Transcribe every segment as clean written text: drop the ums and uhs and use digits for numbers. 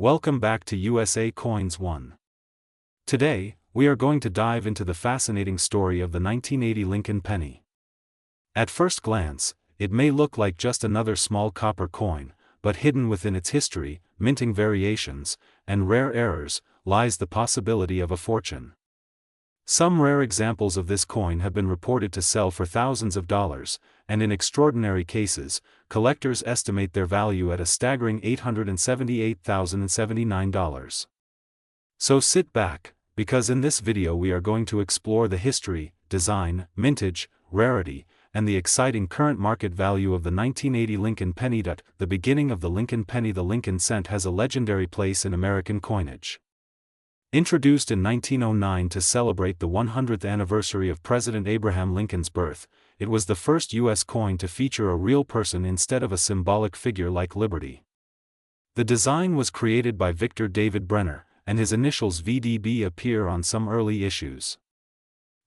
Welcome back to USA Coins 1. Today, we are going to dive into the fascinating story of the 1980 Lincoln penny. At first glance, it may look like just another small copper coin, but hidden within its history, minting variations, and rare errors, lies the possibility of a fortune. Some rare examples of this coin have been reported to sell for thousands of dollars, and in extraordinary cases, collectors estimate their value at a staggering $878,079. So sit back, because in this video we are going to explore the history, design, mintage, rarity, and the exciting current market value of the 1980 Lincoln penny. The beginning of the Lincoln penny. The Lincoln cent has a legendary place in American coinage. Introduced in 1909 to celebrate the 100th anniversary of President Abraham Lincoln's birth, it was the first U.S. coin to feature a real person instead of a symbolic figure like Liberty. The design was created by Victor David Brenner, and his initials VDB appear on some early issues.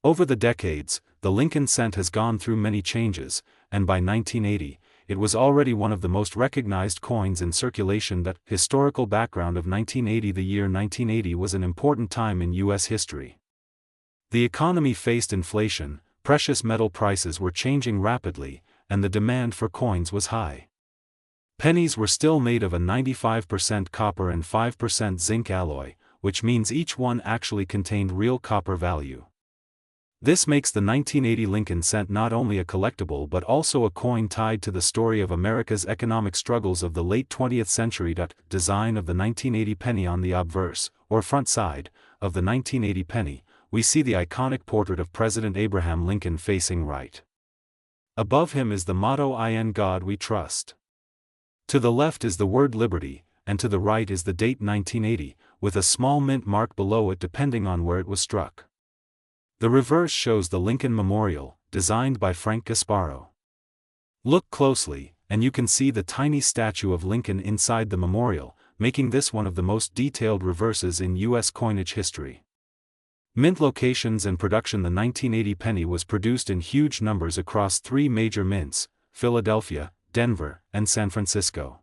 Over the decades, the Lincoln cent has gone through many changes, and by 1980, it was already one of the most recognized coins in circulation. The historical background of 1980. The year 1980 was an important time in U.S. history. The economy faced inflation, precious metal prices were changing rapidly, and the demand for coins was high. Pennies were still made of a 95% copper and 5% zinc alloy, which means each one actually contained real copper value. This makes the 1980 Lincoln cent not only a collectible but also a coin tied to the story of America's economic struggles of the late 20th century. Design of the 1980 penny. On the obverse, or front side, of the 1980 penny, we see the iconic portrait of President Abraham Lincoln facing right. Above him is the motto "In God We Trust." To the left is the word Liberty, and to the right is the date 1980, with a small mint mark below it depending on where it was struck. The reverse shows the Lincoln Memorial, designed by Frank Gasparo. Look closely, and you can see the tiny statue of Lincoln inside the memorial, making this one of the most detailed reverses in U.S. coinage history. Mint locations and production. The 1980 penny was produced in huge numbers across three major mints: Philadelphia, Denver, and San Francisco.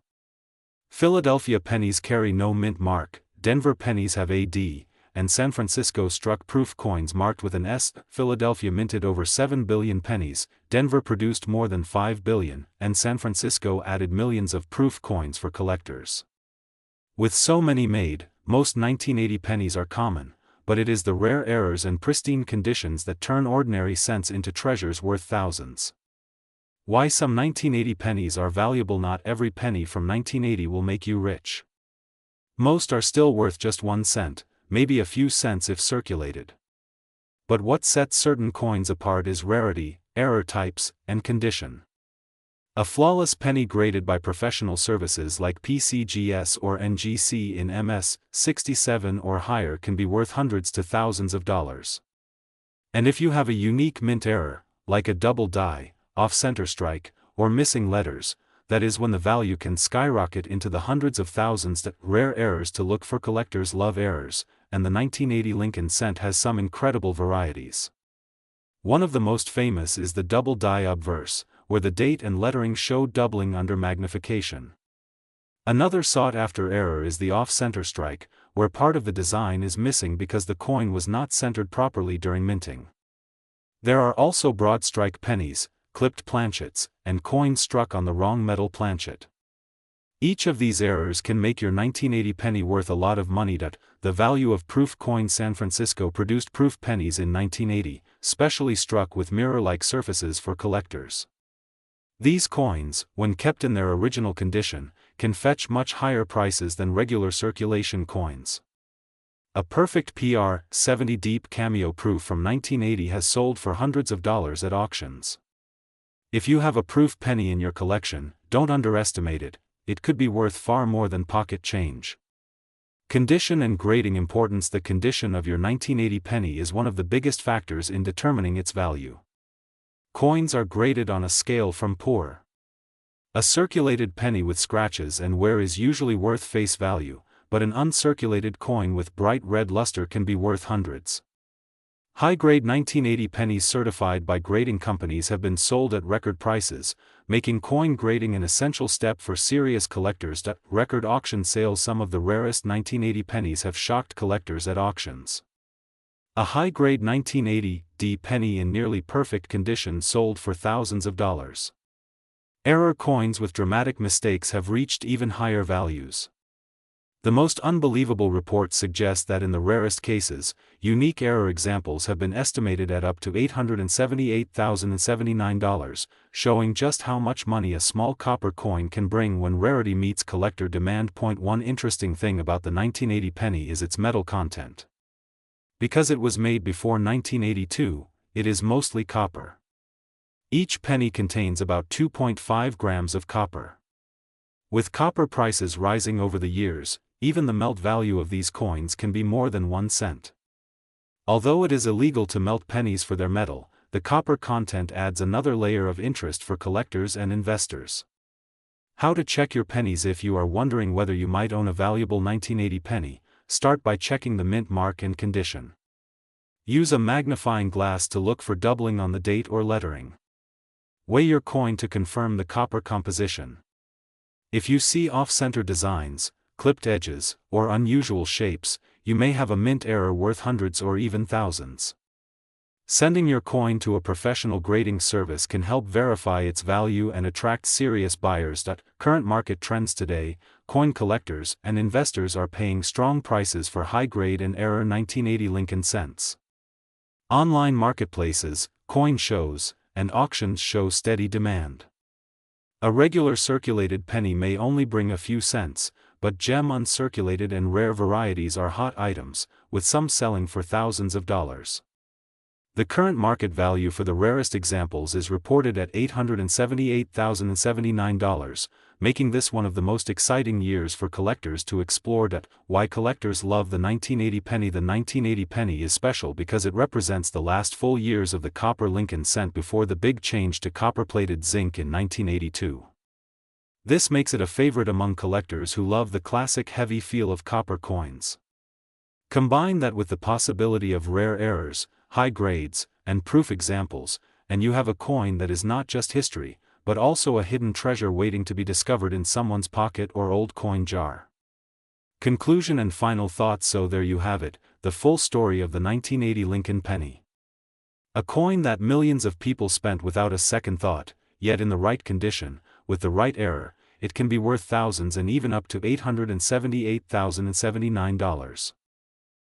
Philadelphia pennies carry no mint mark, Denver pennies have a D, and San Francisco struck proof coins marked with an S. Philadelphia minted over 7 billion pennies, Denver produced more than 5 billion, and San Francisco added millions of proof coins for collectors. With so many made, most 1980 pennies are common, but it is the rare errors and pristine conditions that turn ordinary cents into treasures worth thousands. Why some 1980 pennies are valuable. Not every penny from 1980 will make you rich. Most are still worth just 1 cent, maybe a few cents if circulated. But what sets certain coins apart is rarity, error types, and condition. A flawless penny graded by professional services like PCGS or NGC in MS-67 or higher can be worth hundreds to thousands of dollars. And if you have a unique mint error, like a double die, off-center strike, or missing letters, that is when the value can skyrocket into the hundreds of thousands. Rare errors to look for. Collectors love errors, and the 1980 Lincoln cent has some incredible varieties. One of the most famous is the double die obverse, where the date and lettering show doubling under magnification. Another sought-after error is the off-center strike, where part of the design is missing because the coin was not centered properly during minting. There are also broad strike pennies, clipped planchets, and coins struck on the wrong metal planchet. Each of these errors can make your 1980 penny worth a lot of money. The value of proof coins. San Francisco produced proof pennies in 1980, specially struck with mirror-like surfaces for collectors. These coins, when kept in their original condition, can fetch much higher prices than regular circulation coins. A perfect PR 70 deep cameo proof from 1980 has sold for hundreds of dollars at auctions. If you have a proof penny in your collection, don't underestimate it. It could be worth far more than pocket change. Condition and grading importance. The condition of your 1980 penny is one of the biggest factors in determining its value. Coins are graded on a scale from poor. A circulated penny with scratches and wear is usually worth face value, but an uncirculated coin with bright red luster can be worth hundreds. High-grade 1980 pennies certified by grading companies have been sold at record prices, making coin grading an essential step for serious collectors. Record auction sales. Some of the rarest 1980 pennies have shocked collectors at auctions. A high-grade 1980 penny in nearly perfect condition sold for thousands of dollars. Error coins with dramatic mistakes have reached even higher values. The most unbelievable reports suggest that in the rarest cases, unique error examples have been estimated at up to $878,079, showing just how much money a small copper coin can bring when rarity meets collector demand. One interesting thing about the 1980 penny is its metal content. Because it was made before 1982, it is mostly copper. Each penny contains about 2.5 grams of copper. With copper prices rising over the years, even the melt value of these coins can be more than 1 cent. Although it is illegal to melt pennies for their metal, the copper content adds another layer of interest for collectors and investors. How to check your pennies? If you are wondering whether you might own a valuable 1980 penny, start by checking the mint mark and condition. Use a magnifying glass to look for doubling on the date or lettering. Weigh your coin to confirm the copper composition. If you see off-center designs, clipped edges, or unusual shapes, you may have a mint error worth hundreds or even thousands. Sending your coin to a professional grading service can help verify its value and attract serious buyers. Current market trends today, coin collectors and investors are paying strong prices for high-grade and error 1980 Lincoln cents. Online marketplaces, coin shows, and auctions show steady demand. A regular circulated penny may only bring a few cents, but gem uncirculated and rare varieties are hot items, with some selling for thousands of dollars. The current market value for the rarest examples is reported at $878,079, making this one of the most exciting years for collectors to explore. Why collectors love the 1980 penny? The 1980 penny is special because it represents the last full years of the copper Lincoln cent before the big change to copper-plated zinc in 1982. This makes it a favorite among collectors who love the classic heavy feel of copper coins. Combine that with the possibility of rare errors, high grades, and proof examples, and you have a coin that is not just history, but also a hidden treasure waiting to be discovered in someone's pocket or old coin jar. Conclusion and final thoughts. So there you have it, the full story of the 1980 Lincoln penny. A coin that millions of people spent without a second thought, yet in the right condition, with the right error, it can be worth thousands and even up to $878,079.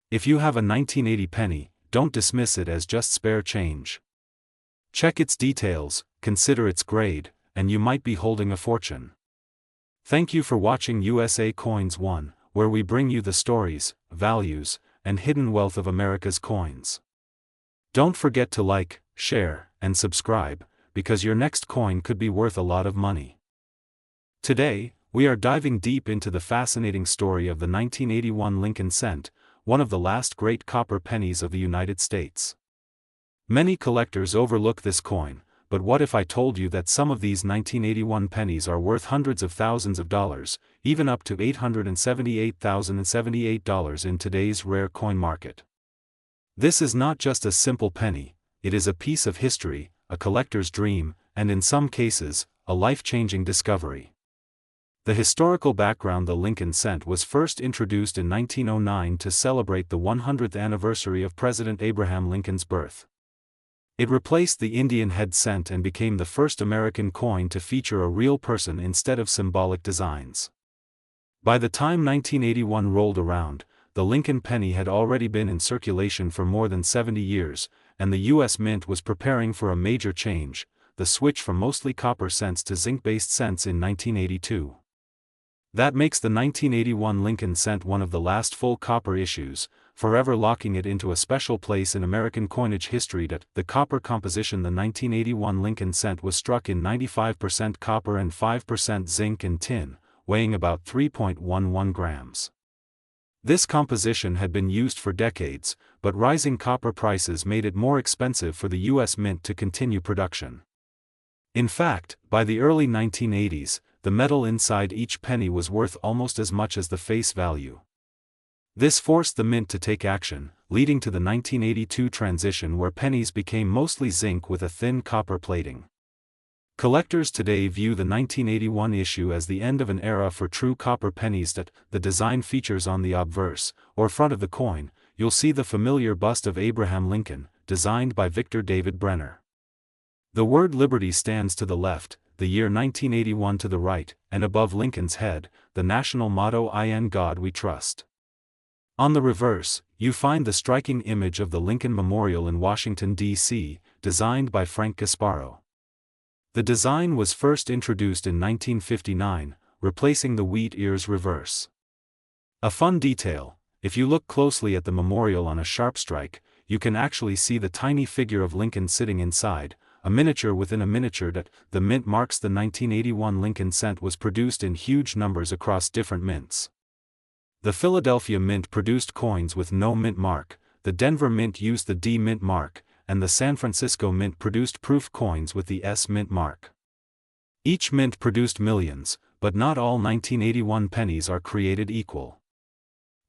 If you have a 1980 penny, don't dismiss it as just spare change. Check its details, consider its grade, and you might be holding a fortune. Thank you for watching USA Coins 1, where we bring you the stories, values, and hidden wealth of America's coins. Don't forget to like, share, and subscribe, because your next coin could be worth a lot of money. Today, we are diving deep into the fascinating story of the 1981 Lincoln cent, one of the last great copper pennies of the United States. Many collectors overlook this coin, but what if I told you that some of these 1981 pennies are worth hundreds of thousands of dollars, even up to $878,078 in today's rare coin market? This is not just a simple penny, it is a piece of history, a collector's dream, and in some cases, a life-changing discovery. The historical background: the Lincoln cent was first introduced in 1909 to celebrate the 100th anniversary of President Abraham Lincoln's birth. It replaced the Indian head cent and became the first American coin to feature a real person instead of symbolic designs. By the time 1981 rolled around, the Lincoln penny had already been in circulation for more than 70 years, and the U.S. Mint was preparing for a major change, the switch from mostly copper cents to zinc-based cents in 1982. That makes the 1981 Lincoln cent one of the last full copper issues, forever locking it into a special place in American coinage history. The copper composition: the 1981 Lincoln cent was struck in 95% copper and 5% zinc and tin, weighing about 3.11 grams. This composition had been used for decades, but rising copper prices made it more expensive for the U.S. Mint to continue production. In fact, by the early 1980s, the metal inside each penny was worth almost as much as the face value. This forced the Mint to take action, leading to the 1982 transition where pennies became mostly zinc with a thin copper plating. Collectors today view the 1981 issue as the end of an era for true copper pennies. The design features on the obverse, or front of the coin, you'll see the familiar bust of Abraham Lincoln, designed by Victor David Brenner. The word Liberty stands to the left, the year 1981 to the right, and above Lincoln's head, the national motto "In God We Trust." On the reverse, you find the striking image of the Lincoln Memorial in Washington, D.C., designed by Frank Gasparo. The design was first introduced in 1959, replacing the wheat ears reverse. A fun detail: if you look closely at the memorial on a sharp strike, you can actually see the tiny figure of Lincoln sitting inside, a miniature within a miniature. The mint marks. The 1981 Lincoln cent was produced in huge numbers across different mints. The Philadelphia Mint produced coins with no mint mark, the Denver Mint used the D mint mark, and the San Francisco Mint produced proof coins with the S mint mark. Each mint produced millions, but not all 1981 pennies are created equal.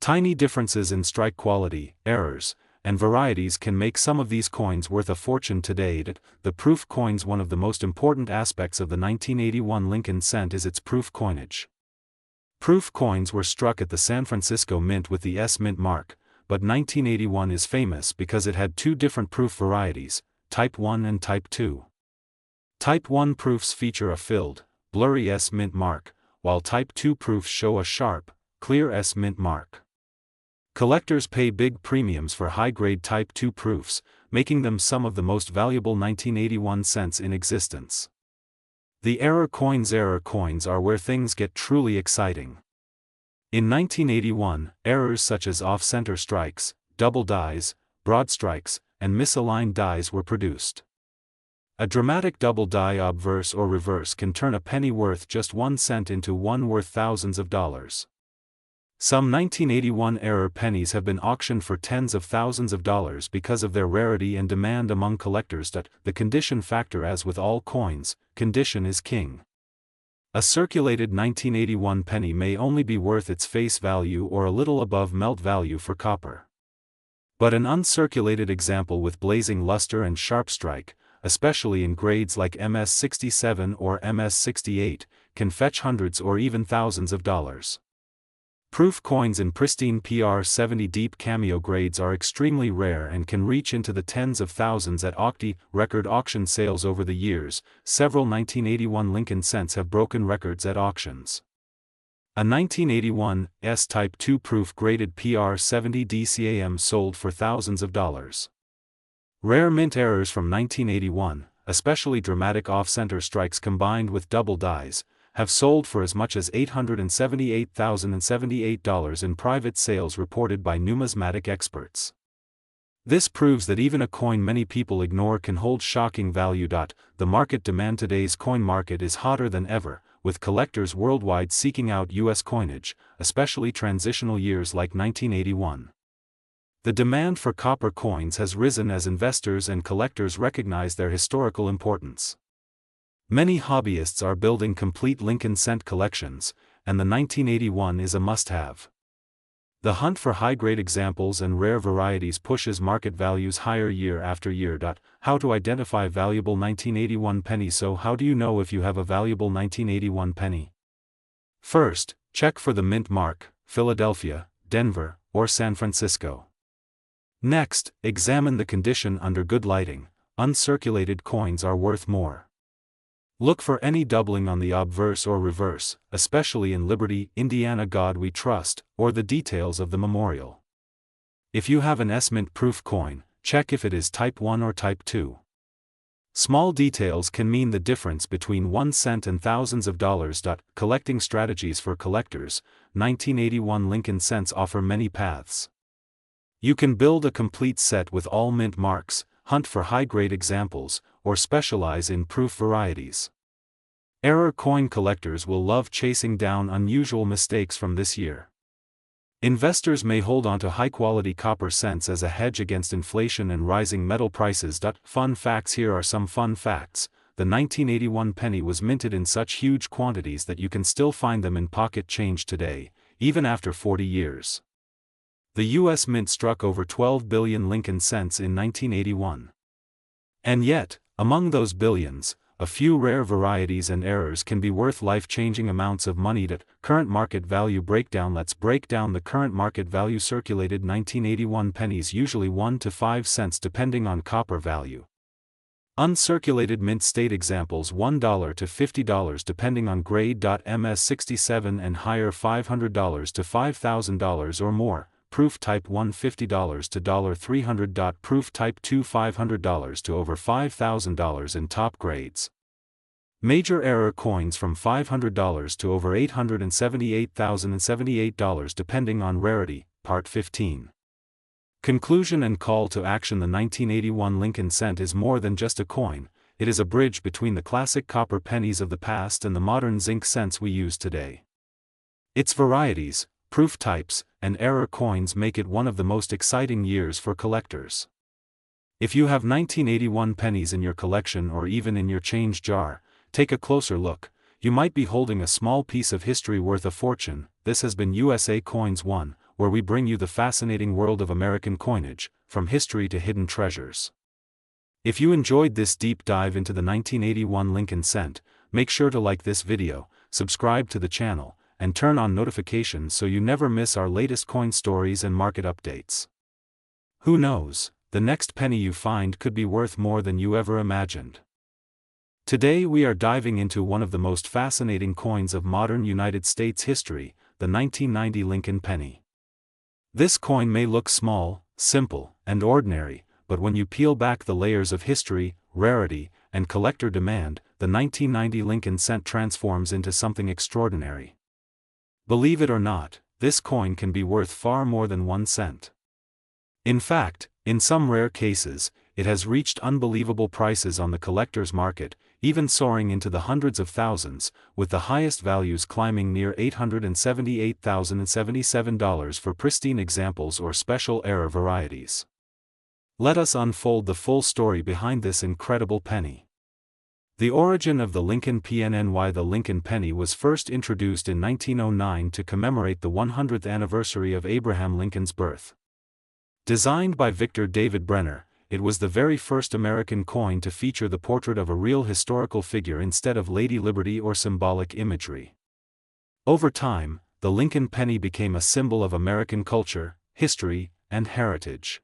Tiny differences in strike quality, errors, and varieties can make some of these coins worth a fortune today. The proof coins. One of the most important aspects of the 1981 Lincoln cent is its proof coinage. Proof coins were struck at the San Francisco Mint with the S mint mark, but 1981 is famous because it had two different proof varieties, Type 1 and Type 2. Type 1 proofs feature a filled, blurry S mint mark, while Type 2 proofs show a sharp, clear S mint mark. Collectors pay big premiums for high-grade Type 2 proofs, making them some of the most valuable 1981 cents in existence. The error coins are where things get truly exciting. In 1981, errors such as off-center strikes, double dies, broad strikes, and misaligned dies were produced. A dramatic double die obverse or reverse can turn a penny worth just 1 cent into one worth thousands of dollars. Some 1981 error pennies have been auctioned for tens of thousands of dollars because of their rarity and demand among collectors. The condition factor: as with all coins, condition is king. A circulated 1981 penny may only be worth its face value or a little above melt value for copper. But an uncirculated example with blazing luster and sharp strike, especially in grades like MS-67 or MS-68, can fetch hundreds or even thousands of dollars. Proof coins in pristine PR-70 deep cameo grades are extremely rare and can reach into the tens of thousands at record auction sales over the years. Several 1981 Lincoln cents have broken records at auctions. A 1981 S-Type 2 proof graded PR-70 DCAM sold for thousands of dollars. Rare mint errors from 1981, especially dramatic off-center strikes combined with double dies, have sold for as much as $878,078 in private sales reported by numismatic experts. This proves that even a coin many people ignore can hold shocking value. The market demand: today's coin market is hotter than ever, with collectors worldwide seeking out U.S. coinage, especially transitional years like 1981. The demand for copper coins has risen as investors and collectors recognize their historical importance. Many hobbyists are building complete Lincoln cent collections, and the 1981 is a must-have. The hunt for high-grade examples and rare varieties pushes market values higher year after year. How to identify valuable 1981 penny? So how do you know if you have a valuable 1981 penny? First, check for the mint mark, Philadelphia, Denver, or San Francisco. Next, examine the condition under good lighting. Uncirculated coins are worth more. Look for any doubling on the obverse or reverse, especially in Liberty, Indiana God We Trust, or the details of the memorial. If you have an S-Mint proof coin, check if it is Type 1 or Type 2. Small details can mean the difference between 1 cent and thousands of dollars. Collecting strategies for collectors: 1981 Lincoln cents offer many paths. You can build a complete set with all mint marks, hunt for high-grade examples, or specialize in proof varieties. Error coin collectors will love chasing down unusual mistakes from this year. Investors may hold on to high-quality copper cents as a hedge against inflation and rising metal prices. Fun facts: here are some fun facts. The 1981 penny was minted in such huge quantities that you can still find them in pocket change today, even after 40 years. The U.S. Mint struck over 12 billion Lincoln cents in 1981. And yet, among those billions, a few rare varieties and errors can be worth life-changing amounts of money. Current market value breakdown. Let's break down the current market value. Circulated 1981 pennies, usually 1 to 5 cents depending on copper value. Uncirculated mint state examples: $1 to $50 depending on grade. MS67 and higher, $500 to $5,000 or more. Proof type 1, $50 to $300. Proof type 2, $500 to over $5,000 in top grades. Major error coins from $500 to over $878,078 depending on rarity. Part 15. Conclusion and call to action. The 1981 Lincoln cent is more than just a coin, it is a bridge between the classic copper pennies of the past and the modern zinc cents we use today. Its varieties, proof types, and error coins make it one of the most exciting years for collectors. If you have 1981 pennies in your collection or even in your change jar, take a closer look. You might be holding a small piece of history worth a fortune. This has been USA Coins 1, where we bring you the fascinating world of American coinage, from history to hidden treasures. If you enjoyed this deep dive into the 1981 Lincoln cent, make sure to like this video, subscribe to the channel, and turn on notifications so you never miss our latest coin stories and market updates. Who knows, the next penny you find could be worth more than you ever imagined. Today we are diving into one of the most fascinating coins of modern United States history, the 1990 Lincoln penny. This coin may look small, simple, and ordinary, but when you peel back the layers of history, rarity, and collector demand, the 1990 Lincoln cent transforms into something extraordinary. Believe it or not, this coin can be worth far more than 1 cent. In fact, in some rare cases, it has reached unbelievable prices on the collector's market, even soaring into the hundreds of thousands, with the highest values climbing near $878,077 for pristine examples or special error varieties. Let us unfold the full story behind this incredible penny. The origin of the Lincoln PNNY. The Lincoln penny was first introduced in 1909 to commemorate the 100th anniversary of Abraham Lincoln's birth. Designed by Victor David Brenner, it was the very first American coin to feature the portrait of a real historical figure instead of Lady Liberty or symbolic imagery. Over time, the Lincoln penny became a symbol of American culture, history, and heritage.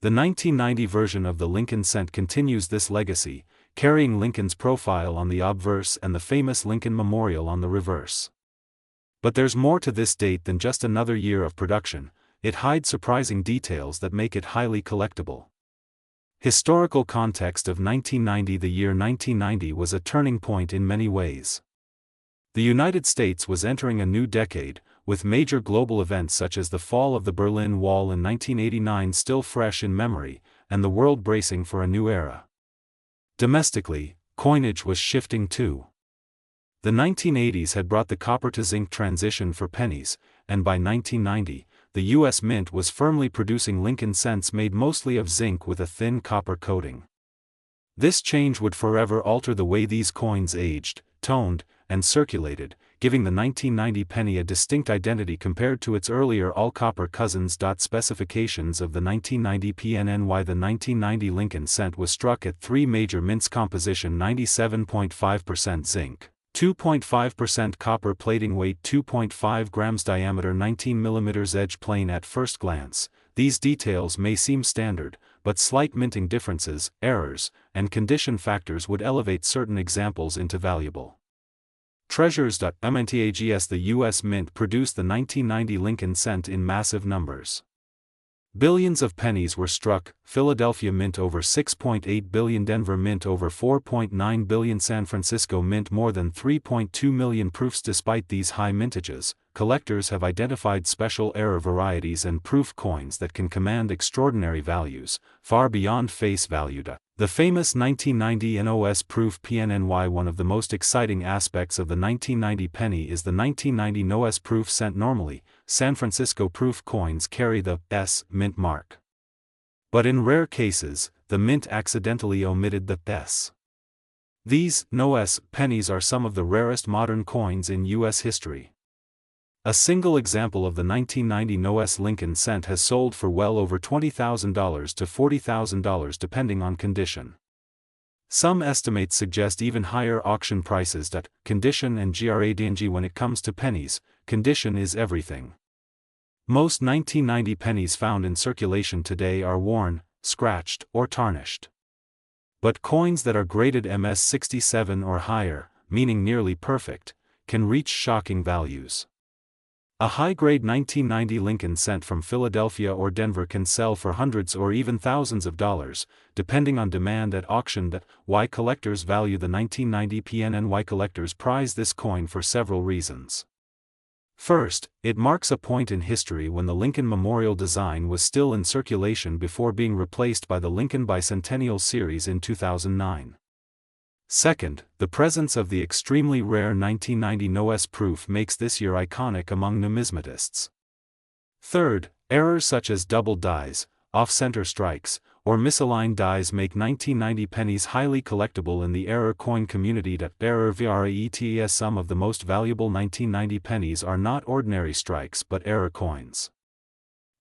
The 1990 version of the Lincoln cent continues this legacy, carrying Lincoln's profile on the obverse and the famous Lincoln Memorial on the reverse. But there's more to this date than just another year of production. It hides surprising details that make it highly collectible. Historical context of 1990. The year 1990 was a turning point in many ways. The United States was entering a new decade, with major global events such as the fall of the Berlin Wall in 1989 still fresh in memory, and the world bracing for a new era. Domestically, coinage was shifting too. The 1980s had brought the copper to zinc transition for pennies, and by 1990, the U.S. Mint was firmly producing Lincoln cents made mostly of zinc with a thin copper coating. This change would forever alter the way these coins aged, toned, and circulated, giving the 1990 penny a distinct identity compared to its earlier all-copper cousins. Specifications of the 1990 PNNY. The 1990 Lincoln cent was struck at 3 major mints: composition 97.5% zinc, 2.5% copper, plating weight 2.5 grams, diameter 19 mm, edge plane. At first glance, these details may seem standard, but slight minting differences, errors, and condition factors would elevate certain examples into valuable treasures. MNTAGS. The U.S. Mint produced the 1990 Lincoln cent in massive numbers. Billions of pennies were struck: Philadelphia Mint over 6.8 billion, Denver Mint over 4.9 billion, San Francisco Mint more than 3.2 million proofs. Despite these high mintages, collectors have identified special error varieties and proof coins that can command extraordinary values, far beyond face value. The famous 1990 NOS proof PNNY. One of the most exciting aspects of the 1990 penny is the 1990 NOS proof cent. Normally, San Francisco proof coins carry the S mint mark. But in rare cases, the mint accidentally omitted the S. These NOS pennies are some of the rarest modern coins in U.S. history. A single example of the 1990 NOS Lincoln cent has sold for well over $20,000 to $40,000 depending on condition. Some estimates suggest even higher auction prices. Condition and gradng. When it comes to pennies, condition is everything. Most 1990 pennies found in circulation today are worn, scratched, or tarnished. But coins that are graded MS67 or higher, meaning nearly perfect, can reach shocking values. A high-grade 1990 Lincoln cent from Philadelphia or Denver can sell for hundreds or even thousands of dollars, depending on demand at auction. Why collectors value the 1990 PNNY? Collectors prize this coin for several reasons. First, it marks a point in history when the Lincoln Memorial design was still in circulation before being replaced by the Lincoln Bicentennial Series in 2009. Second, the presence of the extremely rare 1990 NOS proof makes this year iconic among numismatists. Third, errors such as double dies, off-center strikes, or misaligned dies make 1990 pennies highly collectible in the error coin community. Error VRAETS. Some of the most valuable 1990 pennies are not ordinary strikes but error coins.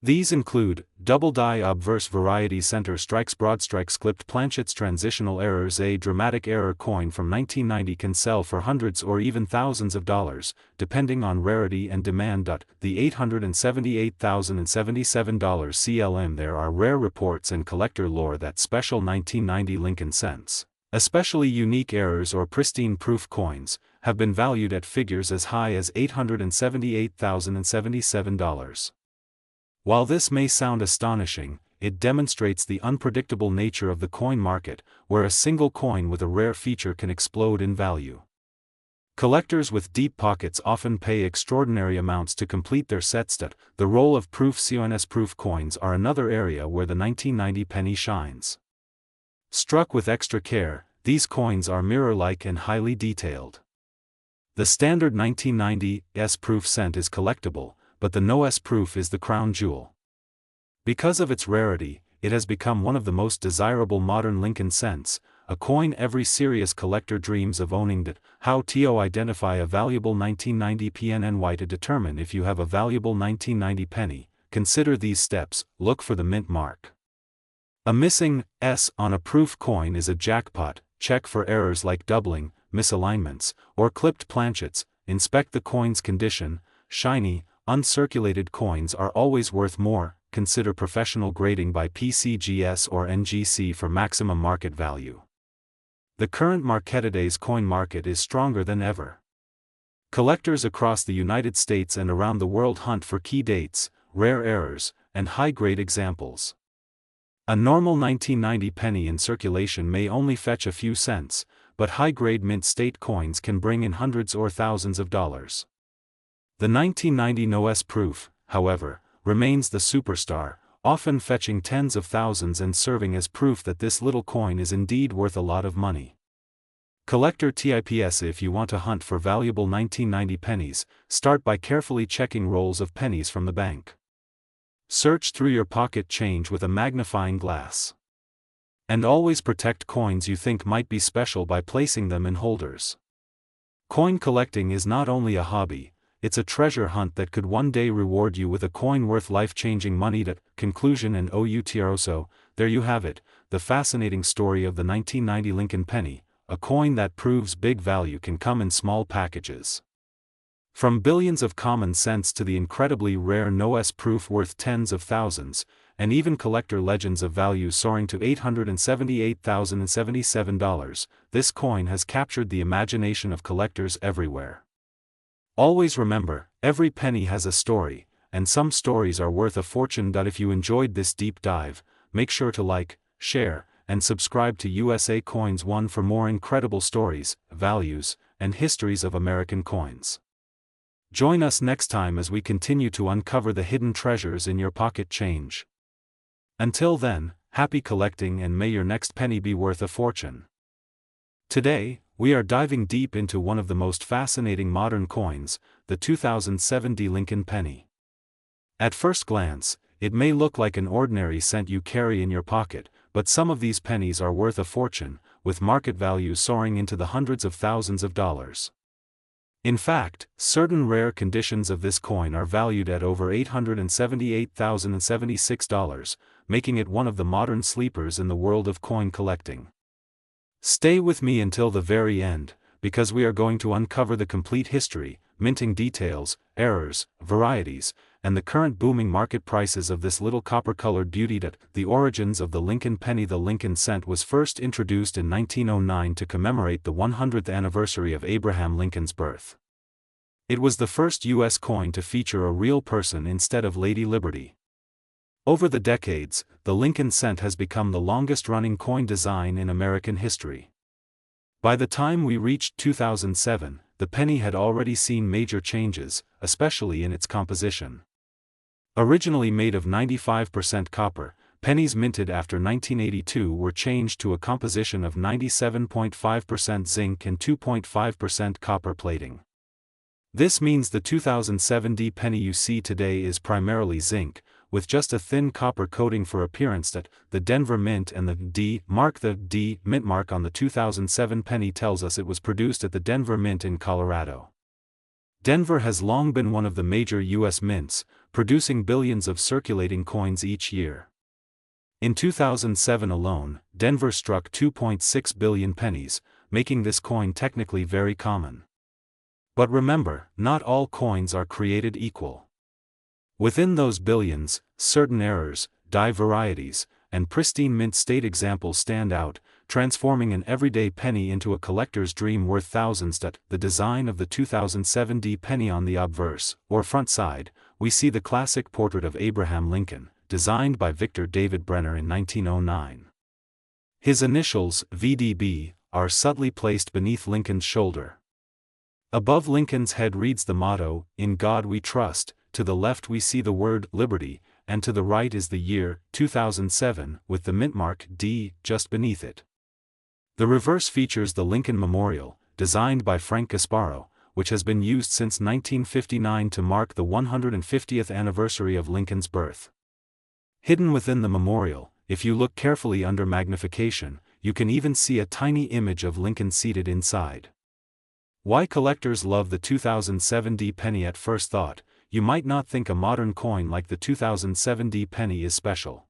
These include double die obverse variety center strikes, broad strikes, clipped planchets, transitional errors. A dramatic error coin from 1990 can sell for hundreds or even thousands of dollars, depending on rarity and demand. The $878,077 CLM. There are rare reports and collector lore that special 1990 Lincoln cents, especially unique errors or pristine proof coins, have been valued at figures as high as $878,077. While this may sound astonishing, it demonstrates the unpredictable nature of the coin market, where a single coin with a rare feature can explode in value. Collectors with deep pockets often pay extraordinary amounts to complete their sets. The role of proof CONS proof coins are another area where the 1990 penny shines. Struck with extra care, these coins are mirror-like and highly detailed. The standard 1990 S proof cent is collectible, but the NOS proof is the crown jewel. Because of its rarity, it has become one of the most desirable modern Lincoln cents, a coin every serious collector dreams of owning. How to identify a valuable 1990 PNNY? To determine if you have a valuable 1990 penny, consider these steps. Look for the mint mark. A missing S on a proof coin is a jackpot. Check for errors like doubling, misalignments, or clipped planchets. Inspect the coin's condition. Shiny, uncirculated coins are always worth more. Consider professional grading by PCGS or NGC for maximum market value. The current Marketoday's coin market is stronger than ever. Collectors across the United States and around the world hunt for key dates, rare errors, and high-grade examples. A normal 1990 penny in circulation may only fetch a few cents, but high-grade mint state coins can bring in hundreds or thousands of dollars. The 1990 NOS proof, however, remains the superstar, often fetching tens of thousands and serving as proof that this little coin is indeed worth a lot of money. Collector tips. If you want to hunt for valuable 1990 pennies, start by carefully checking rolls of pennies from the bank. Search through your pocket change with a magnifying glass. And always protect coins you think might be special by placing them in holders. Coin collecting is not only a hobby, it's a treasure hunt that could one day reward you with a coin worth life-changing money. Conclusion and outro. There you have it, the fascinating story of the 1990 Lincoln penny, a coin that proves big value can come in small packages. From billions of common cents to the incredibly rare NOS proof worth tens of thousands, and even collector legends of value soaring to $878,077, this coin has captured the imagination of collectors everywhere. Always remember, every penny has a story, and some stories are worth a fortune. If you enjoyed this deep dive, make sure to like, share, and subscribe to USA Coins 1 for more incredible stories, values, and histories of American coins. Join us next time as we continue to uncover the hidden treasures in your pocket change. Until then, happy collecting and may your next penny be worth a fortune. Today, we are diving deep into one of the most fascinating modern coins, the 2007 Lincoln penny. At first glance, it may look like an ordinary cent you carry in your pocket, but some of these pennies are worth a fortune, with market values soaring into the hundreds of thousands of dollars. In fact, certain rare conditions of this coin are valued at over $878,076, making it one of the modern sleepers in the world of coin collecting. Stay with me until the very end, because we are going to uncover the complete history, minting details, errors, varieties, and the current booming market prices of this little copper-colored beauty. The origins of the Lincoln penny. The Lincoln cent was first introduced in 1909 to commemorate the 100th anniversary of Abraham Lincoln's birth. It was the first U.S. coin to feature a real person instead of Lady Liberty. Over the decades, the Lincoln cent has become the longest-running coin design in American history. By the time we reached 2007, the penny had already seen major changes, especially in its composition. Originally made of 95% copper, pennies minted after 1982 were changed to a composition of 97.5% zinc and 2.5% copper plating. This means the 2007 D penny you see today is primarily zinc, with just a thin copper coating for appearance. The Denver Mint and the D mark. The D Mint mark on the 2007 penny tells us it was produced at the Denver Mint in Colorado. Denver has long been one of the major U.S. mints, producing billions of circulating coins each year. In 2007 alone, Denver struck 2.6 billion pennies, making this coin technically very common. But remember, not all coins are created equal. Within those billions, certain errors, die varieties, and pristine mint state examples stand out, transforming an everyday penny into a collector's dream worth thousands. The design of the 2007 D penny. On the obverse, or front side, we see the classic portrait of Abraham Lincoln, designed by Victor David Brenner in 1909. His initials, VDB, are subtly placed beneath Lincoln's shoulder. Above Lincoln's head reads the motto, "In God We Trust." To the left we see the word liberty, and to the right is the year 2007, with the mint mark D just beneath it. The reverse features the Lincoln Memorial, designed by Frank Gasparo, which has been used since 1959 to mark the 150th anniversary of Lincoln's birth. Hidden within the memorial, if you look carefully under magnification, you can even see a tiny image of Lincoln seated inside. Why collectors love the 2007 D penny? At first thought, you might not think a modern coin like the 2007 D penny is special.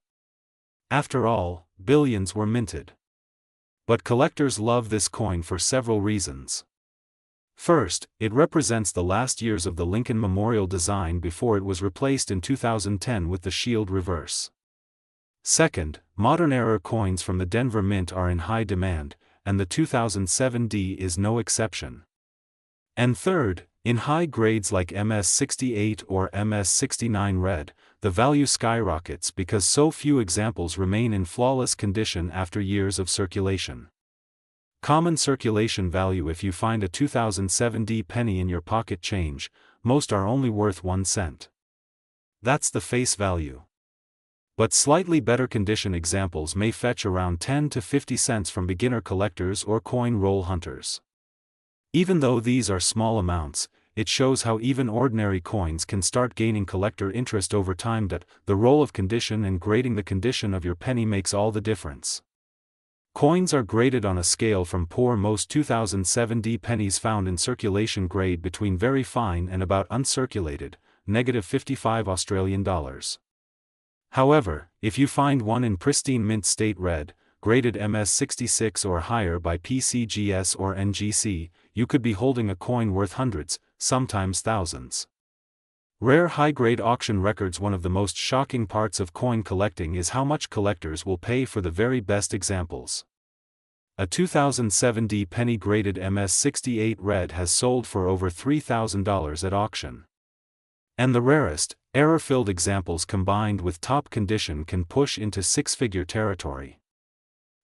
After all, billions were minted. But collectors love this coin for several reasons. First, it represents the last years of the Lincoln Memorial design before it was replaced in 2010 with the shield reverse. Second, modern era coins from the Denver Mint are in high demand, and the 2007 D is no exception. And third, in high grades like MS68 or MS69 red, the value skyrockets because so few examples remain in flawless condition after years of circulation. Common circulation value: if you find a 2007 D penny in your pocket change, most are only worth 1 cent. That's the face value. But slightly better condition examples may fetch around 10 to 50 cents from beginner collectors or coin roll hunters. Even though these are small amounts, it shows how even ordinary coins can start gaining collector interest over time. The role of condition and grading: the condition of your penny makes all the difference. Coins are graded on a scale from poor. Most 2007 D pennies found in circulation grade between very fine and about uncirculated, -55 Australian dollars. However, if you find one in pristine mint state red, graded MS66 or higher by PCGS or NGC, you could be holding a coin worth hundreds, sometimes thousands. Rare high-grade auction records: one of the most shocking parts of coin collecting is how much collectors will pay for the very best examples. A 2007 D penny graded MS68 red has sold for over $3,000 at auction. And the rarest, error-filled examples combined with top condition can push into six-figure territory.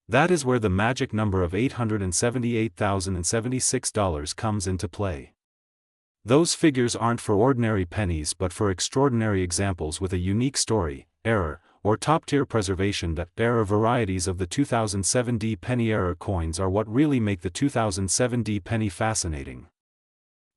That is where the magic number of $878,076 comes into play. Those figures aren't for ordinary pennies but for extraordinary examples with a unique story, error, or top-tier preservation. The error varieties of the 2007 D penny error coins are what really make the 2007 D penny fascinating.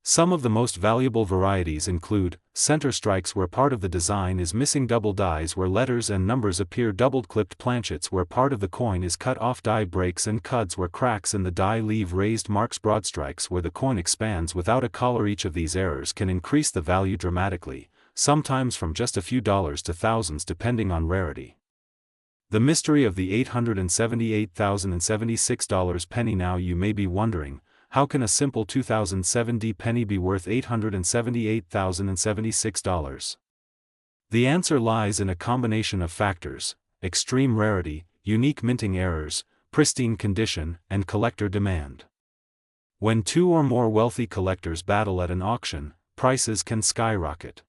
Some of the most valuable varieties include center strikes where part of the design is missing, double dies where letters and numbers appear, doubled clipped planchets where part of the coin is cut off, die breaks and cuts where cracks in the die leave raised marks, broad strikes where the coin expands without a collar. Each of these errors can increase the value dramatically, sometimes from just a few dollars to thousands depending on rarity. The mystery of the $878,076 penny. Now you may be wondering, how can a simple 2007 penny be worth $878,076? The answer lies in a combination of factors: extreme rarity, unique minting errors, pristine condition, and collector demand. When two or more wealthy collectors battle at an auction, prices can skyrocket.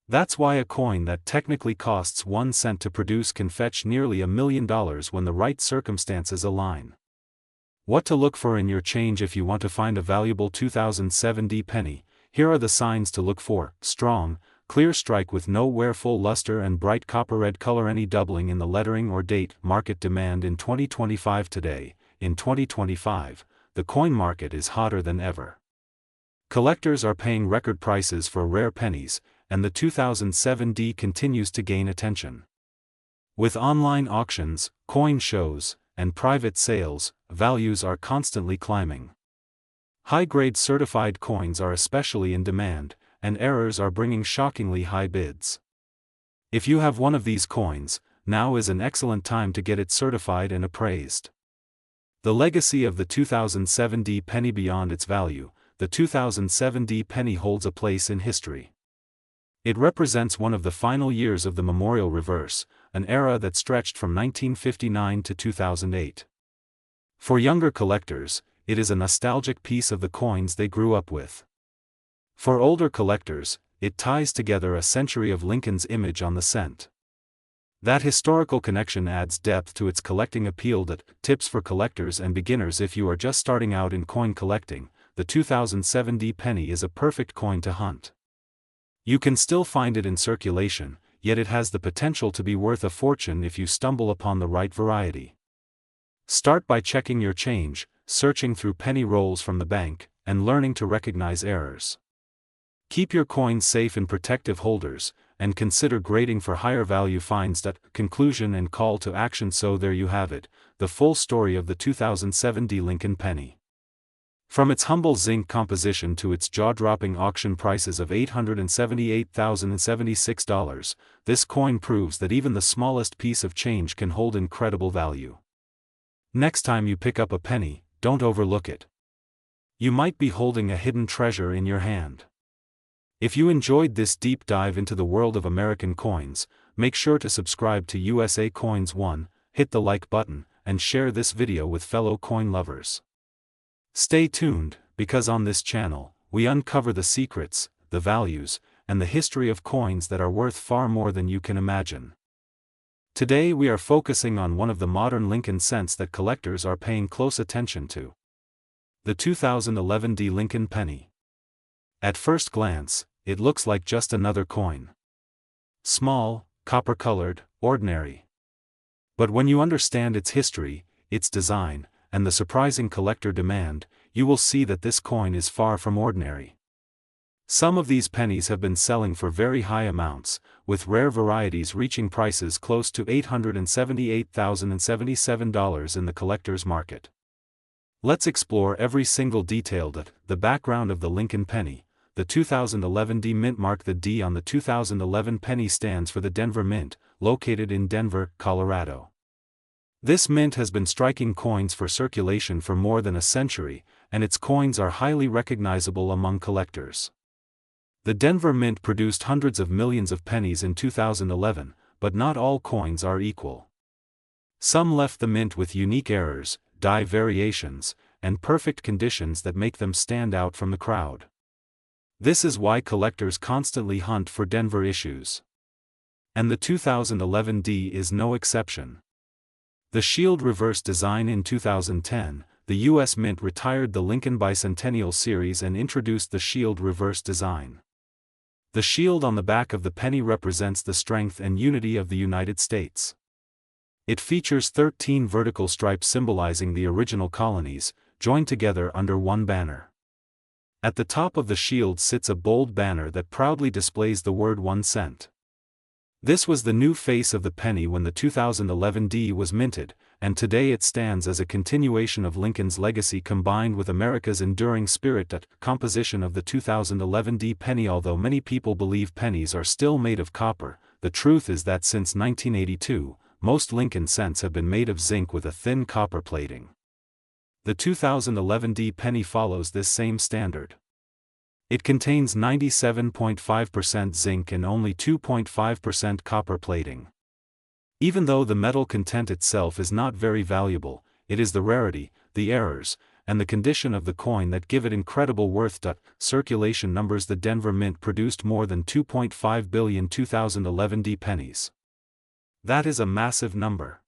That's why a coin that technically costs 1 cent to produce can fetch nearly $1 million when the right circumstances align. What to look for in your change if you want to find a valuable 2007 penny. Here are the signs to look for: strong, clear strike with no wear, full luster and bright copper red color, any doubling in the lettering or date. Market demand in 2025. Today, in 2025, the coin market is hotter than ever. Collectors are paying record prices for rare pennies, and the 2007 continues to gain attention. With online auctions, coin shows, and private sales, values are constantly climbing. High-grade certified coins are especially in demand, and errors are bringing shockingly high bids. If you have one of these coins, now is an excellent time to get it certified and appraised. The legacy of the 2007 penny. Beyond its value, the 2007 penny holds a place in history. It represents one of the final years of the memorial reverse, an era that stretched from 1959 to 2008. For younger collectors, it is a nostalgic piece of the coins they grew up with. For older collectors, it ties together a century of Lincoln's image on the cent. That historical connection adds depth to its collecting appeal. Tips for collectors and beginners: if you are just starting out in coin collecting, the 2007 penny is a perfect coin to hunt. You can still find it in circulation, yet it has the potential to be worth a fortune if you stumble upon the right variety. Start by checking your change, searching through penny rolls from the bank, and learning to recognize errors. Keep your coins safe in protective holders, and consider grading for higher value finds. Conclusion and call to action. So there you have it, the full story of the 2007 Lincoln penny. From its humble zinc composition to its jaw-dropping auction prices of $878,076, this coin proves that even the smallest piece of change can hold incredible value. Next time you pick up a penny, don't overlook it. You might be holding a hidden treasure in your hand. If you enjoyed this deep dive into the world of American coins, make sure to subscribe to USA Coins 1, hit the like button, and share this video with fellow coin lovers. Stay tuned, because on this channel, we uncover the secrets, the values, and the history of coins that are worth far more than you can imagine. Today we are focusing on one of the modern Lincoln cents that collectors are paying close attention to: the 2011 Lincoln penny. At first glance, it looks like just another coin. Small, copper-colored, ordinary. But when you understand its history, its design, and the surprising collector demand, you will see that this coin is far from ordinary. Some of these pennies have been selling for very high amounts, with rare varieties reaching prices close to $878,077 in the collector's market. Let's explore every single detail. The background of the Lincoln penny. The 2011 mint mark. The D on the 2011 penny stands for the Denver Mint, located in Denver, Colorado. This mint has been striking coins for circulation for more than a century, and its coins are highly recognizable among collectors. The Denver Mint produced hundreds of millions of pennies in 2011, but not all coins are equal. Some left the mint with unique errors, die variations, and perfect conditions that make them stand out from the crowd. This is why collectors constantly hunt for Denver issues. And the 2011 is no exception. The shield reverse design. In 2010, the U.S. Mint retired the Lincoln Bicentennial Series and introduced the shield reverse design. The shield on the back of the penny represents the strength and unity of the United States. It features 13 vertical stripes symbolizing the original colonies, joined together under one banner. At the top of the shield sits a bold banner that proudly displays the word 1 cent. This was the new face of the penny when the 2011 D was minted, and today it stands as a continuation of Lincoln's legacy combined with America's enduring spirit. That composition of the 2011 D penny. Although many people believe pennies are still made of copper, the truth is that since 1982, most Lincoln cents have been made of zinc with a thin copper plating. The 2011 D penny follows this same standard. It contains 97.5% zinc and only 2.5% copper plating. Even though the metal content itself is not very valuable, it is the rarity, the errors, and the condition of the coin that give it incredible worth. Circulation numbers. The Denver Mint produced more than 2.5 billion 2011 D pennies. That is a massive number.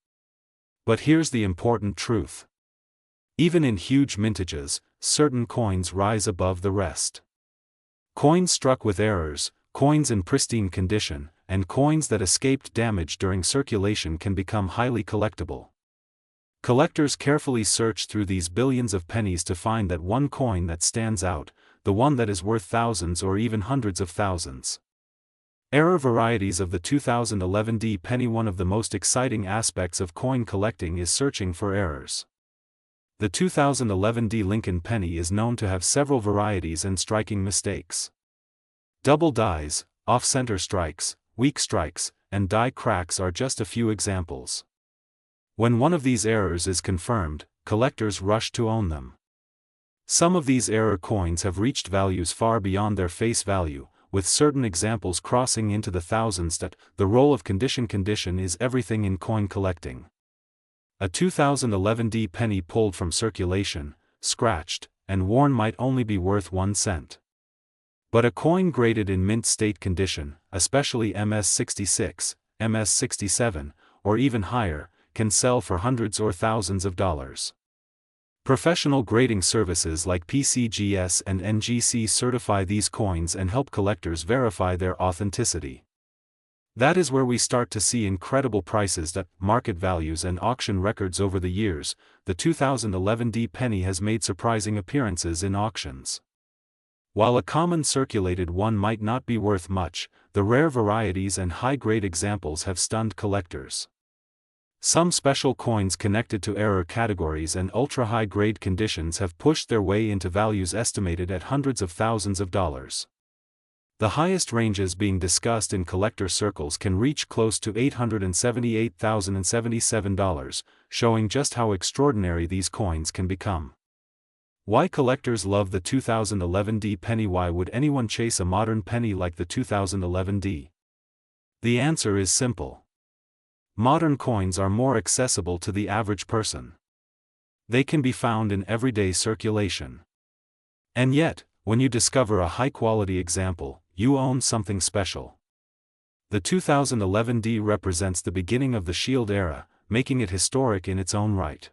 But here's the important truth. Even in huge mintages, certain coins rise above the rest. Coins struck with errors, coins in pristine condition, and coins that escaped damage during circulation can become highly collectible. Collectors carefully search through these billions of pennies to find that one coin that stands out, the one that is worth thousands or even hundreds of thousands. Error varieties of the 2011 D penny. One of the most exciting aspects of coin collecting is searching for errors. The 2011 D Lincoln penny is known to have several varieties and striking mistakes. Double dies, off-center strikes, weak strikes, and die cracks are just a few examples. When one of these errors is confirmed, collectors rush to own them. Some of these error coins have reached values far beyond their face value, with certain examples crossing into the thousands. The role of condition is everything in coin collecting. A 2011 D penny pulled from circulation, scratched, and worn might only be worth 1 cent. But a coin graded in mint state condition, especially MS66, MS67, or even higher, can sell for hundreds or thousands of dollars. Professional grading services like PCGS and NGC certify these coins and help collectors verify their authenticity. That is where we start to see incredible prices. Market values and auction records. Over the years, the 2011 D penny has made surprising appearances in auctions. While a common circulated one might not be worth much, the rare varieties and high-grade examples have stunned collectors. Some special coins connected to error categories and ultra-high-grade conditions have pushed their way into values estimated at hundreds of thousands of dollars. The highest ranges being discussed in collector circles can reach close to $878,077, showing just how extraordinary these coins can become. Why collectors love the 2011 D penny? Why would anyone chase a modern penny like the 2011 D? The answer is simple. Modern coins are more accessible to the average person. They can be found in everyday circulation. And yet, when you discover a high-quality example, you own something special. The 2011 D represents the beginning of the Shield era, making it historic in its own right.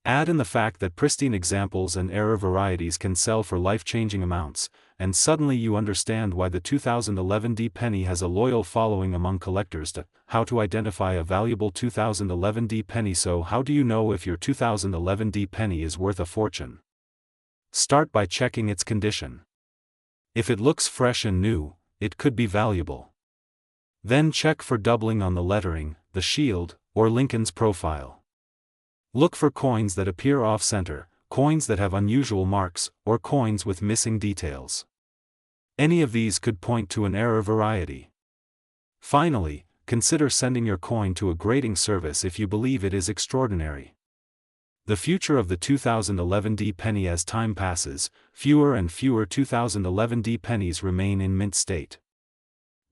Add in the fact that pristine examples and error varieties can sell for life-changing amounts, and suddenly you understand why the 2011 D penny has a loyal following among collectors. How to identify a valuable 2011 D penny? So how do you know if your 2011 D penny is worth a fortune? Start by checking its condition. If it looks fresh and new, it could be valuable. Then check for doubling on the lettering, the shield, or Lincoln's profile. Look for coins that appear off-center, coins that have unusual marks, or coins with missing details. Any of these could point to an error variety. Finally, consider sending your coin to a grading service if you believe it is extraordinary. The future of the 2011 D penny. As time passes, fewer and fewer 2011 D pennies remain in mint state.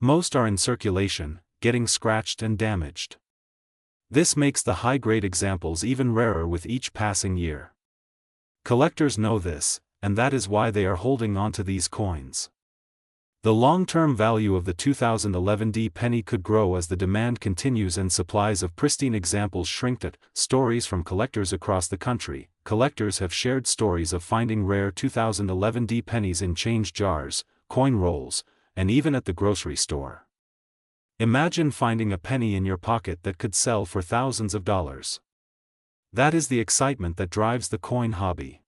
Most are in circulation, getting scratched and damaged. This makes the high-grade examples even rarer with each passing year. Collectors know this, and that is why they are holding on to these coins. The long-term value of the 2011 D penny could grow as the demand continues and supplies of pristine examples shrink. Stories from collectors across the country. Collectors have shared stories of finding rare 2011 D pennies in change jars, coin rolls, and even at the grocery store. Imagine finding a penny in your pocket that could sell for thousands of dollars. That is the excitement that drives the coin hobby.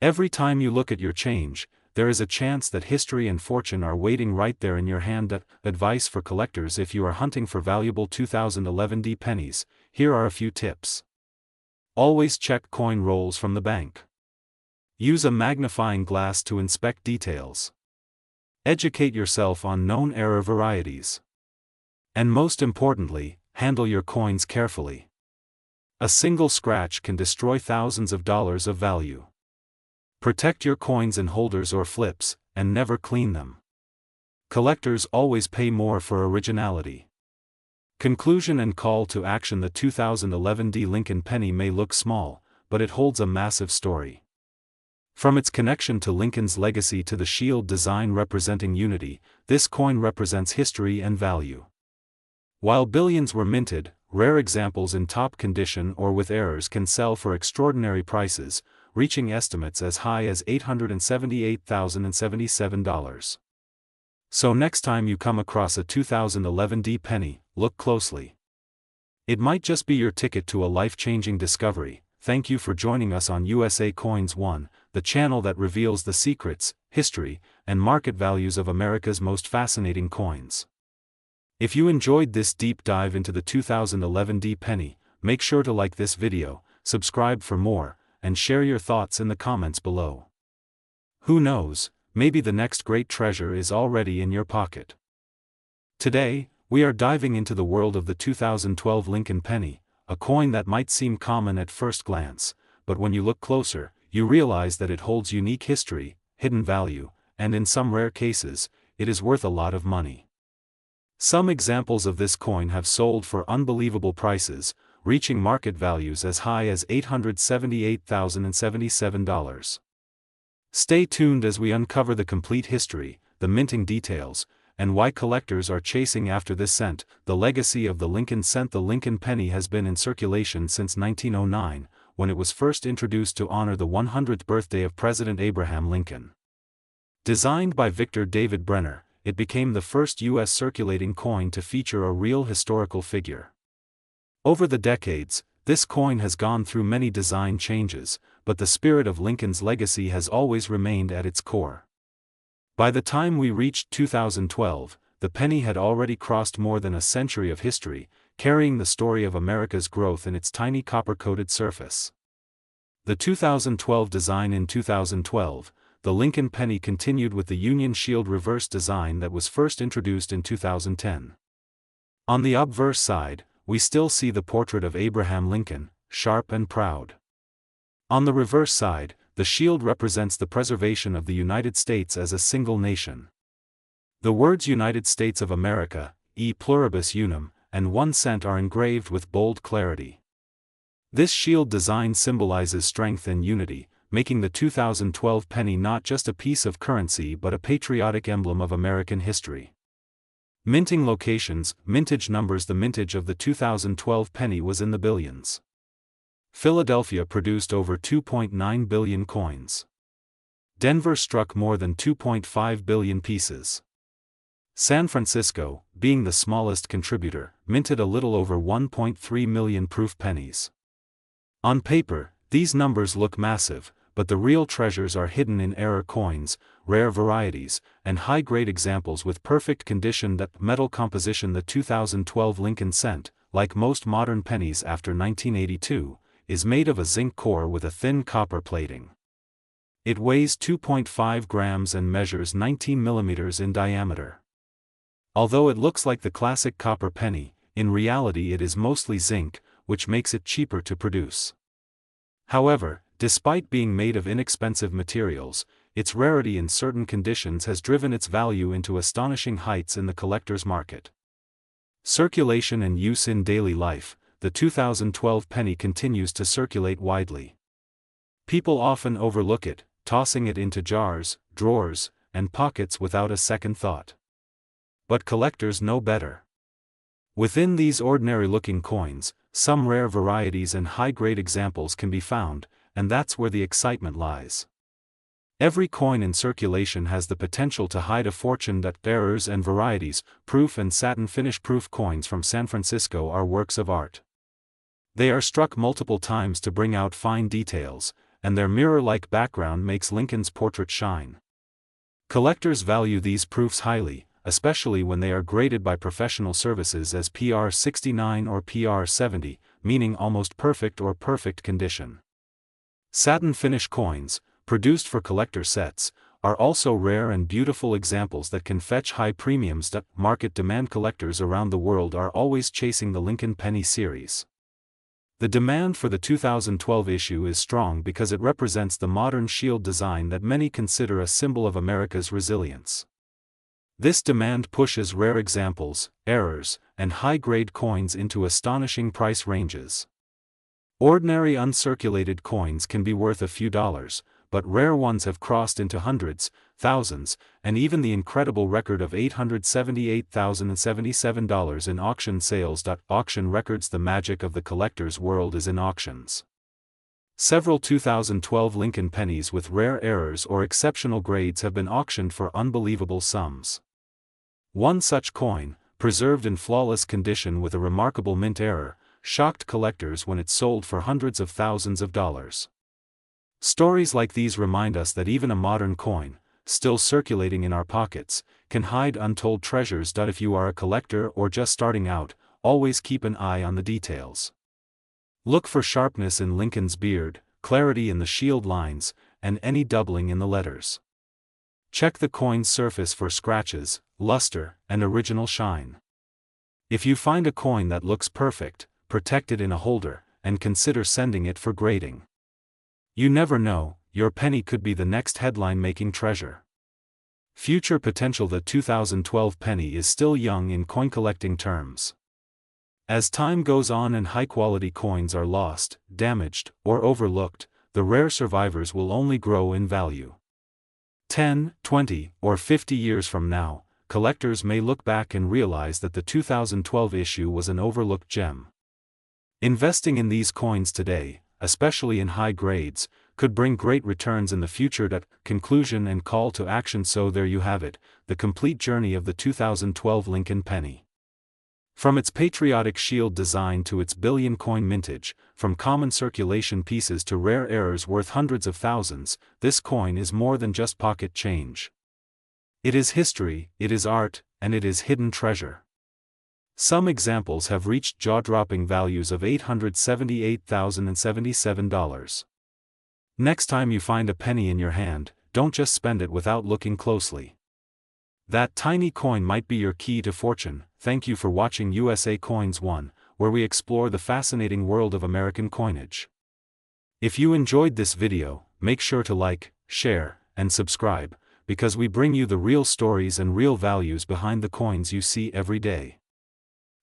Every time you look at your change, there is a chance that history and fortune are waiting right there in your hand. Advice for collectors: if you are hunting for valuable 2011 pennies, here are a few tips. Always check coin rolls from the bank. Use a magnifying glass to inspect details. Educate yourself on known error varieties. And most importantly, handle your coins carefully. A single scratch can destroy thousands of dollars of value. Protect your coins in holders or flips, and never clean them. Collectors always pay more for originality. Conclusion and call to action: the 2011 Lincoln penny may look small, but it holds a massive story. From its connection to Lincoln's legacy to the shield design representing unity, this coin represents history and value. While billions were minted, rare examples in top condition or with errors can sell for extraordinary prices, reaching estimates as high as $878,077. So next time you come across a 2011 penny, look closely. It might just be your ticket to a life-changing discovery. Thank you for joining us on USA Coins 1, the channel that reveals the secrets, history, and market values of America's most fascinating coins. If you enjoyed this deep dive into the 2011 penny, make sure to like this video, subscribe for more, and share your thoughts in the comments below. Who knows, maybe the next great treasure is already in your pocket. Today, we are diving into the world of the 2012 Lincoln penny, a coin that might seem common at first glance, but when you look closer, you realize that it holds unique history, hidden value, and in some rare cases, it is worth a lot of money. Some examples of this coin have sold for unbelievable prices, reaching market values as high as $878,077. Stay tuned as we uncover the complete history, the minting details, and why collectors are chasing after this cent. The legacy of the Lincoln cent. The Lincoln penny has been in circulation since 1909, when it was first introduced to honor the 100th birthday of President Abraham Lincoln. Designed by Victor David Brenner, it became the first U.S. circulating coin to feature a real historical figure. Over the decades, this coin has gone through many design changes, but the spirit of Lincoln's legacy has always remained at its core. By the time we reached 2012, the penny had already crossed more than a century of history, carrying the story of America's growth in its tiny copper-coated surface. The 2012 design. In 2012, the Lincoln penny continued with the Union Shield reverse design that was first introduced in 2010. On the obverse side, we still see the portrait of Abraham Lincoln, sharp and proud. On the reverse side, the shield represents the preservation of the United States as a single nation. The words United States of America, e pluribus unum, and 1 cent are engraved with bold clarity. This shield design symbolizes strength and unity, making the 2012 penny not just a piece of currency but a patriotic emblem of American history. Minting locations, mintage numbers. The mintage of the 2012 penny was in the billions. Philadelphia produced over 2.9 billion coins. Denver struck more than 2.5 billion pieces. San Francisco, being the smallest contributor, minted a little over 1.3 million proof pennies. On paper, these numbers look massive, but the real treasures are hidden in error coins, rare varieties, and high-grade examples with perfect condition. That metal composition. The 2012 Lincoln cent, like most modern pennies after 1982, is made of a zinc core with a thin copper plating. It weighs 2.5 grams and measures 19 millimeters in diameter. Although it looks like the classic copper penny, in reality it is mostly zinc, which makes it cheaper to produce. However, despite being made of inexpensive materials, its rarity in certain conditions has driven its value into astonishing heights in the collector's market. Circulation and use in daily life. The 2012 penny continues to circulate widely. People often overlook it, tossing it into jars, drawers, and pockets without a second thought. But collectors know better. Within these ordinary-looking coins, some rare varieties and high-grade examples can be found, and that's where the excitement lies. Every coin in circulation has the potential to hide a fortune. That errors and varieties, proof and satin finish. Proof coins from San Francisco are works of art. They are struck multiple times to bring out fine details, and their mirror-like background makes Lincoln's portrait shine. Collectors value these proofs highly, especially when they are graded by professional services as PR 69 or PR 70, meaning almost perfect or perfect condition. Satin finish coins, produced for collector sets, are also rare and beautiful examples that can fetch high premiums. Market demand. Collectors around the world are always chasing the Lincoln Penny series. The demand for the 2012 issue is strong because it represents the modern shield design that many consider a symbol of America's resilience. This demand pushes rare examples, errors, and high-grade coins into astonishing price ranges. Ordinary uncirculated coins can be worth a few dollars, but rare ones have crossed into hundreds, thousands, and even the incredible record of $878,077 in auction sales. Auction records. The magic of the collector's world is in auctions. Several 2012 Lincoln pennies with rare errors or exceptional grades have been auctioned for unbelievable sums. One such coin, preserved in flawless condition with a remarkable mint error, shocked collectors when it sold for hundreds of thousands of dollars. Stories like these remind us that even a modern coin, still circulating in our pockets, can hide untold treasures. If you are a collector or just starting out, always keep an eye on the details. Look for sharpness in Lincoln's beard, clarity in the shield lines, and any doubling in the letters. Check the coin's surface for scratches, luster, and original shine. If you find a coin that looks perfect, protect it in a holder, and consider sending it for grading. You never know, your penny could be the next headline-making treasure. Future potential. The 2012 penny is still young in coin collecting terms. As time goes on and high-quality coins are lost, damaged, or overlooked, the rare survivors will only grow in value. 10, 20, or 50 years from now, collectors may look back and realize that the 2012 issue was an overlooked gem. Investing in these coins today, especially in high grades, could bring great returns in the future. Conclusion and call to action. So there you have it, the complete journey of the 2012 Lincoln penny. From its patriotic shield design to its billion-coin mintage, from common circulation pieces to rare errors worth hundreds of thousands, this coin is more than just pocket change. It is history, it is art, and it is hidden treasure. Some examples have reached jaw-dropping values of $878,077. Next time you find a penny in your hand, don't just spend it without looking closely. That tiny coin might be your key to fortune. Thank you for watching USA Coins 1, where we explore the fascinating world of American coinage. If you enjoyed this video, make sure to like, share, and subscribe, because we bring you the real stories and real values behind the coins you see every day.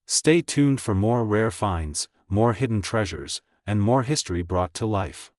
Stay tuned for more rare finds, more hidden treasures, and more history brought to life.